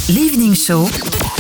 l'Evening Show.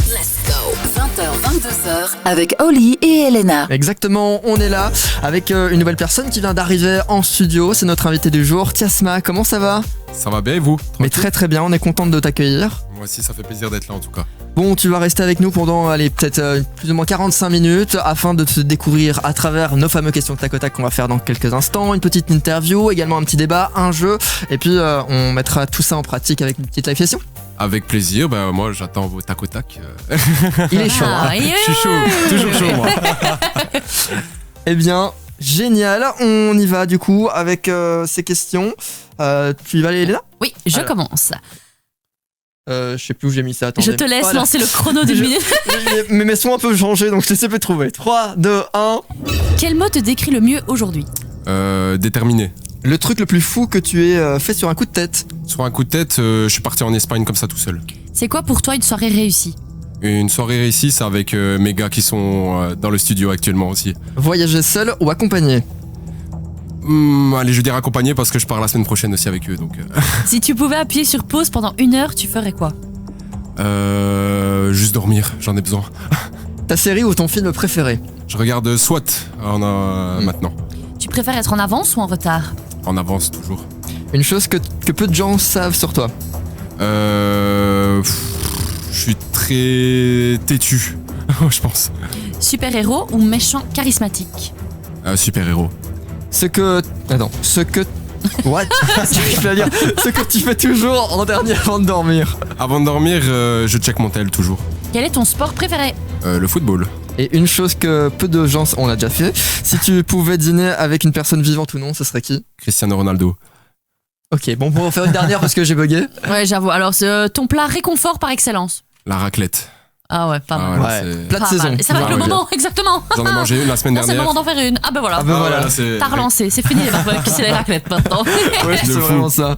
Let's go. 20h-22h avec Oli et Elena. Exactement, on est là avec une nouvelle personne qui vient d'arriver en studio. C'est notre invité du jour, Tiasma. Comment ça va ? Ça va bien et vous ? Mais très très bien, on est contente de t'accueillir. Moi aussi, ça fait plaisir d'être là en tout cas. Bon, tu vas rester avec nous pendant, peut-être plus ou moins 45 minutes afin de te découvrir à travers nos fameuses questions tac au tac qu'on va faire dans quelques instants, une petite interview, également un petit débat, un jeu, et puis on mettra tout ça en pratique avec une petite live session. Avec plaisir, moi j'attends vos tac au tac. Il est chaud, hein. Je suis chaud, toujours chaud moi. Eh bien, génial, on y va du coup avec ces questions. Tu y vas, Elena ? Oui, je commence. Je sais plus où j'ai mis ça. Attendez. Je te laisse Voilà. lancer le chrono d'une minute. Mais mes sons un peu changé, donc je sais plus trouver. 3, 2, 1. Quel mot te décrit le mieux aujourd'hui ? Déterminé. Le truc le plus fou que tu aies fait sur un coup de tête. Sur un coup de tête, je suis parti en Espagne comme ça tout seul. C'est quoi pour toi une soirée réussie ? Une soirée réussie, c'est avec mes gars qui sont dans le studio actuellement aussi. Voyager seul ou accompagné ? Allez, je vais dire accompagné parce que je pars la semaine prochaine aussi avec eux. Donc, Si tu pouvais appuyer sur pause pendant 1 heure, tu ferais quoi ? juste dormir, j'en ai besoin. Ta série ou ton film préféré ? Je regarde SWAT maintenant. Tu préfères être en avance ou en retard ? En avance toujours. Une chose que peu de gens savent sur toi. Je suis très têtu, je pense. Super-héros ou méchant charismatique ? Super-héros. Ce que What ? J'arrive à dire ce que tu fais toujours en dernier avant de dormir. Avant de dormir, je check mon tel toujours. Quel est ton sport préféré ? Le football. Et une chose que peu de gens on l'a déjà fait. Si tu pouvais dîner avec une personne vivante ou non, ce serait qui ? Cristiano Ronaldo. Ok, bon, pour en faire une dernière parce que j'ai bugué. Ouais, j'avoue. Alors, c'est ton plat réconfort par excellence. La raclette. Ah ouais, pas mal. voilà, Ouais. Plat de Pas saison. mal. Et ça va être le Ah ouais. moment, exactement. J'en ai mangé une la semaine Non, c'est le dernière. moment d'en faire une. Ah ben voilà. Ah ben voilà. T'as relancé, c'est fini les barbecues, c'est les raclettes maintenant. Ouais, c'est de fou. vraiment ça.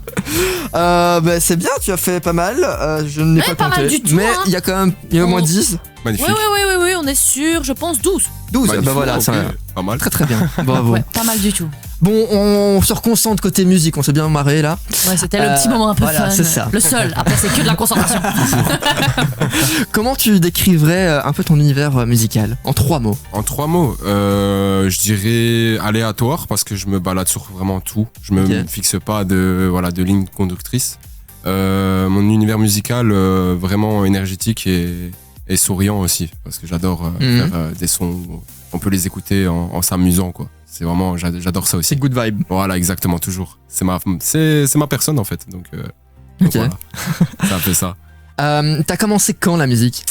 C'est bien, tu as fait pas mal. Je n'ai Ouais, pas pas compté. mal du tout, Mais hein. il y a quand même au moins Oh. 10, Magnifique. Oui, on est sûr, je pense 12. 12. Magnifique, Bah voilà, ok, ça pas mal. très très bien. Bravo. Ouais, pas mal du tout. Bon, on se reconcentre côté musique, on s'est bien marré là. Ouais, c'était le petit moment un peu voilà, fun. c'est ça. Le seul, après c'est que de la concentration. Comment tu décriverais un peu ton univers musical en 3 mots ? En 3 mots, je dirais aléatoire parce que je me balade sur vraiment tout. Je me Ok. fixe pas de ligne conductrice. Mon univers musical vraiment énergétique et souriant aussi parce que j'adore faire des sons où on peut les écouter en s'amusant quoi. C'est vraiment j'adore ça aussi. C'est good vibe. Voilà, exactement, toujours. C'est ma personne en fait. Donc Ok. voilà. Ça a fait ça. T'as commencé quand la musique ?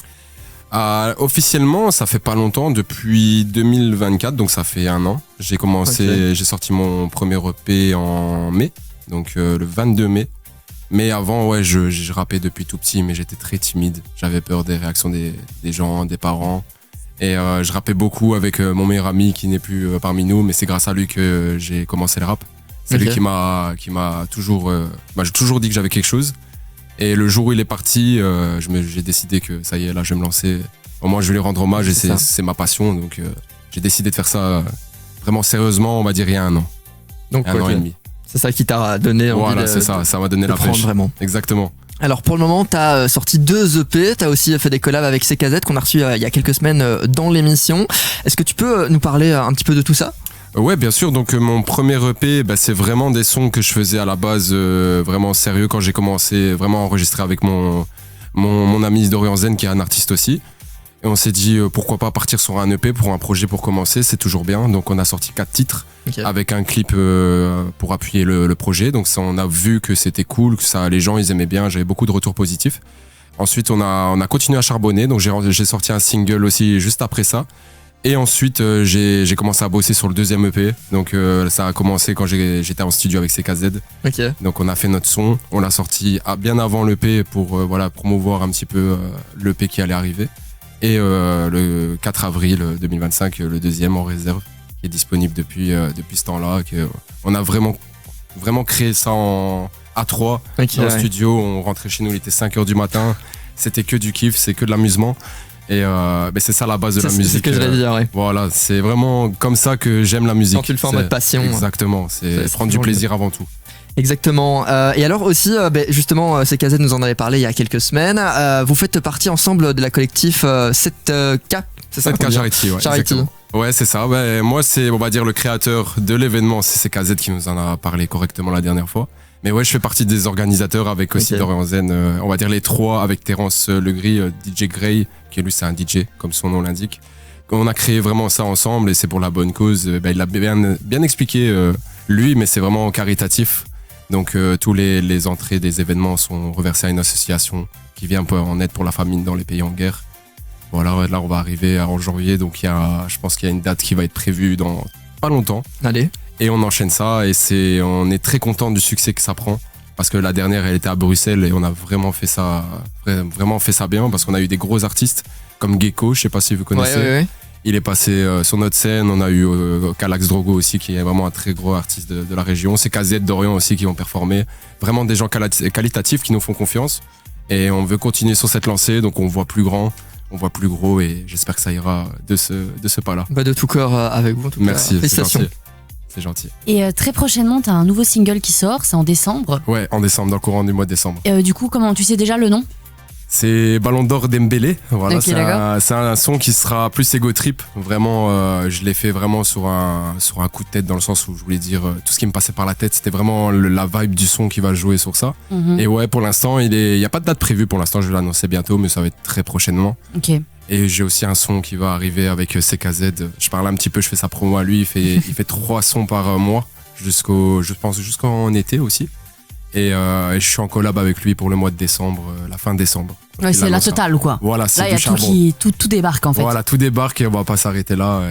Officiellement, ça fait pas longtemps, depuis 2024, donc ça fait 1 an. J'ai sorti mon premier EP en mai, donc le 22 mai. Mais avant, ouais, je rappais depuis tout petit, mais j'étais très timide. J'avais peur des réactions des gens, des parents. Et je rappais beaucoup avec mon meilleur ami qui n'est plus parmi nous, mais c'est grâce à lui que j'ai commencé le rap. C'est lui qui m'a toujours... j'ai toujours dit que j'avais quelque chose. Et le jour où il est parti, j'ai décidé que ça y est, là, je vais me lancer. Au moins, je vais lui rendre hommage et c'est ma passion. Donc, j'ai décidé de faire ça vraiment sérieusement, on va dire, il y a 1 an. Donc, 1 an et demi. C'est ça qui t'a donné envie Voilà, de, c'est ça. Ça m'a donné de la prendre pêche. vraiment. Exactement. Alors pour le moment, t'as sorti 2 EP, t'as aussi fait des collabs avec CKZ qu'on a reçu il y a quelques semaines dans l'émission. Est-ce que tu peux nous parler un petit peu de tout ça ? Ouais, bien sûr. Donc, mon premier EP, c'est vraiment des sons que je faisais à la base vraiment sérieux quand j'ai commencé vraiment à enregistrer avec mon ami Dorian Zen qui est un artiste aussi. Et on s'est dit pourquoi pas partir sur un EP pour un projet pour commencer, c'est toujours bien. Donc, on a sorti 4 titres. Okay. Avec un clip pour appuyer le projet. Donc ça, on a vu que c'était cool, que ça, les gens ils aimaient bien, j'avais beaucoup de retours positifs. Ensuite on a continué à charbonner, donc j'ai sorti un single aussi juste après ça. Et ensuite j'ai commencé à bosser sur le 2e EP. Donc ça a commencé quand j'étais en studio avec CKZ. Okay. Donc on a fait notre son, on l'a sorti bien avant l'EP pour promouvoir un petit peu l'EP qui allait arriver. Et le 4 avril 2025, le 2e en réserve. Est disponible depuis ce temps-là. On a vraiment créé ça à 3 dans le studio. On rentrait chez nous, il était 5h du matin. C'était que du kiff, c'est que de l'amusement. Et c'est ça la base de la musique. C'est ce que je voulais dire, ouais. Voilà, c'est vraiment comme ça que j'aime la musique. Quand tu le fais en mode passion. Exactement, c'est prendre du plaisir avant tout. Exactement. Et alors aussi, justement, CKZ nous en avait parlé il y a quelques semaines. Vous faites partie ensemble de la collectif 7K, c'est ça? 7K Charity, ouais. Charity. Exactement. Ouais, c'est ça. Moi, c'est, on va dire, le créateur de l'événement, c'est CKZ qui nous en a parlé correctement la dernière fois. Mais ouais, je fais partie des organisateurs avec aussi Dorian Zen, on va dire les trois, avec Terence Legris, DJ Gray, qui lui c'est un DJ, comme son nom l'indique. On a créé vraiment ça ensemble et c'est pour la bonne cause. Il l'a bien expliqué, lui, mais c'est vraiment caritatif. Donc tous les entrées des événements sont reversées à une association qui vient en aide pour la famine dans les pays en guerre. Voilà, là on va arriver en janvier, donc je pense qu'il y a une date qui va être prévue dans pas longtemps. Allez. Et on enchaîne ça et on est très content du succès que ça prend. Parce que la dernière, elle était à Bruxelles et on a vraiment fait ça bien parce qu'on a eu des gros artistes comme Gecko, je sais pas si vous connaissez. Ouais. Il est passé sur notre scène. On a eu Calax Drogo aussi, qui est vraiment un très gros artiste de la région. C'est KZ Dorian aussi qui ont performé. Vraiment des gens qualitatifs qui nous font confiance. Et on veut continuer sur cette lancée, donc on voit plus grand, on voit plus gros et j'espère que ça ira de ce pas-là. De tout cœur avec vous. En tout cas. Merci, félicitations. C'est gentil. Et très prochainement, t'as un nouveau single qui sort, c'est en décembre. Ouais, en décembre, dans le courant du mois de décembre. Du coup, comment tu sais déjà le nom? C'est Ballon d'Or Dembélé. Voilà, Okay, c'est un son qui sera plus ego trip. Vraiment, je l'ai fait vraiment sur un coup de tête dans le sens où je voulais dire tout ce qui me passait par la tête. C'était vraiment la vibe du son qui va jouer sur ça. Mm-hmm. Et ouais, pour l'instant, il y a pas de date prévue pour l'instant. Je vais l'annoncer bientôt, mais ça va être très prochainement. Ok. Et j'ai aussi un son qui va arriver avec CKZ. Je parle un petit peu, je fais sa promo à lui. Il fait 3 sons par mois jusqu'en été aussi. Et je suis en collab avec lui pour le mois de décembre, la fin décembre. Ouais, c'est la totale quoi. Voilà, c'est là, il y a tout débarque en fait. Voilà, tout débarque et on va pas s'arrêter là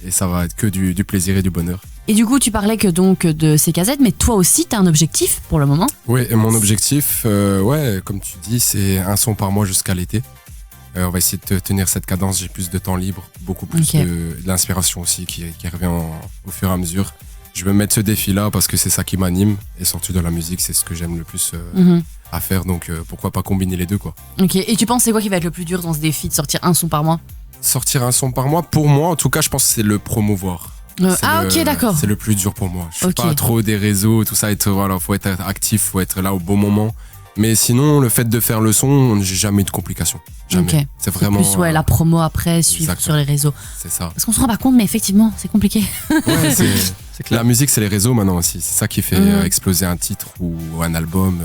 et ça va être que du plaisir et du bonheur. Et du coup, tu parlais que donc de CKZ, mais toi aussi, t'as un objectif pour le moment? Oui, et mon objectif, comme tu dis, c'est un son par mois jusqu'à l'été. On va essayer de tenir cette cadence, j'ai plus de temps libre, beaucoup plus de l'inspiration aussi qui revient au fur et à mesure. Je veux mettre ce défi-là parce que c'est ça qui m'anime et sortir de la musique, c'est ce que j'aime le plus à faire. Donc pourquoi pas combiner les deux quoi. Ok, et tu penses c'est quoi qui va être le plus dur dans ce défi de sortir un son par mois? Sortir un son par mois, pour moi en tout cas, je pense que c'est le promouvoir. Ok, d'accord. C'est le plus dur pour moi. Je suis pas trop des réseaux, tout ça. Faut être actif, faut être là au bon moment. Mais sinon, le fait de faire le son, j'ai jamais eu de complications. Jamais. Okay. C'est vraiment. Plus la promo après, suivre sur les réseaux. C'est ça. Parce qu'on se rend pas compte, mais effectivement, c'est compliqué. Ouais, la musique, c'est les réseaux maintenant aussi. C'est ça qui fait exploser un titre ou un album.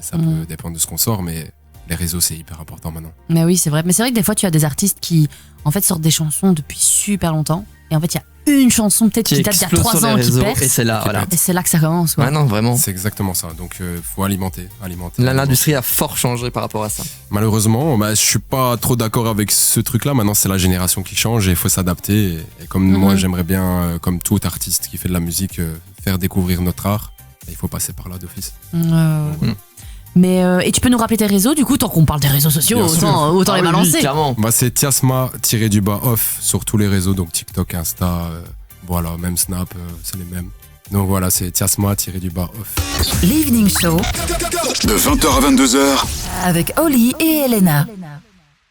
Ça peut dépendre de ce qu'on sort, mais les réseaux, c'est hyper important maintenant. Mais oui, c'est vrai. Mais c'est vrai que des fois, tu as des artistes qui, en fait, sortent des chansons depuis super longtemps. Et en fait, il y a une chanson peut-être qui date d'il y a 3 ans qui perce. Et c'est là, voilà. Et c'est là que ça commence. Ouais. Ouais, non, vraiment. C'est exactement ça. Donc, faut alimenter. L'industrie a fort changé par rapport à ça. Malheureusement, je suis pas trop d'accord avec ce truc-là. Maintenant, c'est la génération qui change et il faut s'adapter. Et comme moi, j'aimerais bien, comme tout artiste qui fait de la musique, faire découvrir notre art. Et il faut passer par là d'office. Mais et tu peux nous rappeler tes réseaux du coup, tant qu'on parle des réseaux sociaux, autant les balancer. Clairement. C'est Tiasma-off sur tous les réseaux, donc TikTok, Insta, même Snap, c'est les mêmes. Donc voilà, c'est Tiasma-off. L'Evening Show de 20h à 22h avec Oli et Elena.